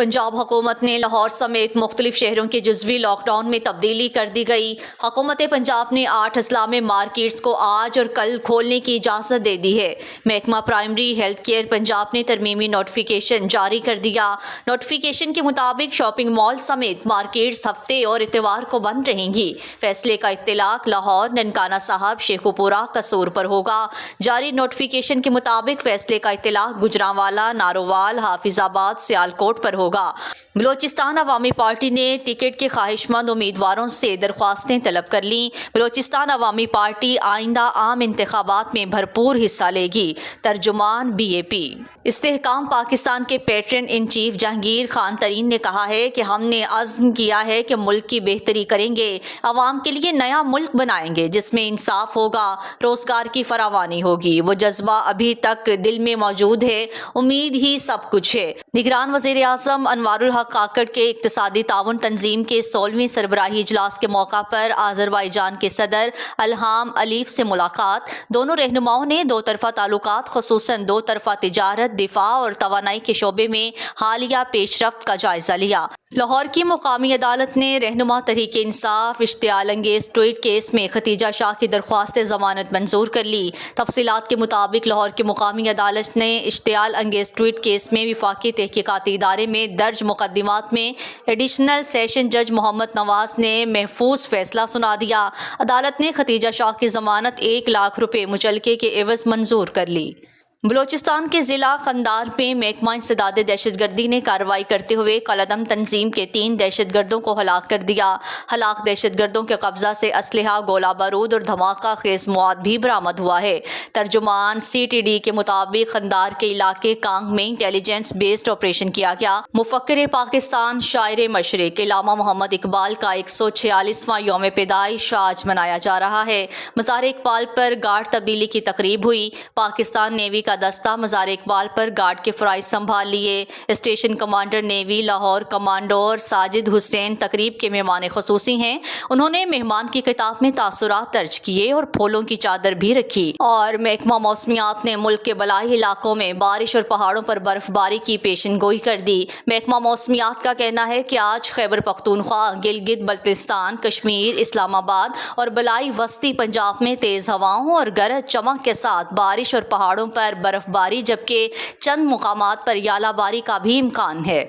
पंजाब हुकूमत ने लाहौर समेत मुख्तलिफ शहरों के जुज़वी लॉकडाउन में तब्दीली कर दी गई। हुकूमत पंजाब ने 8 अजला में मार्केट्स को आज और कल खोलने की इजाज़त दे दी है। महकमा प्राइमरी हेल्थ केयर पंजाब ने तरमीमी नोटिफिकेशन जारी कर दिया। नोटिफिकेशन के मुताबिक शॉपिंग मॉल समेत मार्केट्स हफ्ते और इतवार को बंद रहेंगी। फैसले का इत्तलाक लाहौर, ननकाना साहब, शेखुपुरा, कसूर पर होगा। जारी नोटिफिकेशन के मुताबिक फैसले का इत्तलाक गुजरांवाला, नारोवाल, हाफिजाबाद, सियालकोट पर होगा। बलोचिस्तान अवामी पार्टी ने टिकट के ख्वाहिशमंद उम्मीदवारों से दरख्वास्तें तलब कर लीं। बलोचिस्तान अवामी पार्टी आइंदा आम इंतखाबात में भरपूर हिस्सा लेगी। तर्जुमान BAP। इस्तेहकाम पाकिस्तान के pattern in chief Jahangir Khan Tareen ने कहा है कि हमने अज़्म किया है कि मुल्क की बेहतरी करेंगे, अवाम के लिए नया मुल्क बनाएंगे जिसमें इंसाफ होगा, रोजगार की फरावानी होगी। वो जज्बा अभी तक दिल में मौजूद है, उम्मीद ही सब कुछ है। निगरान वज़ीर आज़म अनवारुल हक काकड़ के इक्तिसादी ताउन तंजीम के 16वीं सरबराही इजलास के मौका पर आज़रबाईजान के सदर अल्हाम अलीफ से मुलाकात। दोनों रहनुमाओं ने दो तरफा ताल्लुकात, खुसूसन दो तरफा तिजारत, दिफा और तवानाई के शोबे में हालिया पेशरफ्त का जायजा लिया। लाहौर की मुकामी अदालत ने रहनुमा तहरीक इंसाफ इश्तियाल अंगेज ट्वीट केस में खतीजा शाह की दरख्वास्त जमानत मंजूर कर ली। तफसीलात के मुताबिक लाहौर की मुकामी अदालत ने इश्तियाल अंगेज ट्वीट केस में विफाकी तहकीकाती इदारे में दर्ज मुकदमात में एडिशनल सेशन जज मोहम्मद नवाज ने महफूज फैसला सुना दिया। अदालत ने खतीजा शाह की जमानत 1 लाख रुपये मुचलके के एवज मंजूर कर ली। बलोचिस्तान के ज़िला कंधार में महकमा इंसदाद दहशतगर्दी ने कार्रवाई करते हुए कलदम तंजीम के 3 दहशतगर्दों को हलाक कर दिया। हलाक दहशतगर्दों के कब्जा से असलहा, गोला बारूद और धमाका खेज मवाद भी बरामद हुआ है। तर्जुमान CTD के मुताबिक कंधार के इलाके कांग में इंटेलिजेंस बेस्ड ऑपरेशन किया गया। मुफक्किर पाकिस्तान, शायर मशरिक इल्लामा मोहम्मद इकबाल का 146वां यौम पैदाइश आज मनाया जा रहा है। मज़ार इकबाल पर गार्ड तब्दीली की तकरीब हुई। पाकिस्तान नेवी का दस्ता मज़ार इकबाल पर गार्ड के फ़राइज़ संभाल लिए। Station commander navy Lahore commodore Sajid Hussain तकरीब के मेहमान खुसूसी हैं। उन्होंने मेहमान की किताब में तासुरात दर्ज किए और फूलों की चादर भी रखी। और महकमा मौसमियात ने मुल्क के बलाई इलाकों में बारिश और पहाड़ों पर बर्फबारी की पेशन गोई कर दी। महकमा मौसमियात का कहना है कि आज खैबर पख्तूनख्वा, गिलगित बल्तिस्तान, कश्मीर, इस्लामाबाद और बलाई वस्ती पंजाब में तेज़ हवाओं और गरज चमक के साथ बारिश और पहाड़ों पर बर्फबारी जबकि चंद मुकामात पर यालाबारी का भी इम्कान है।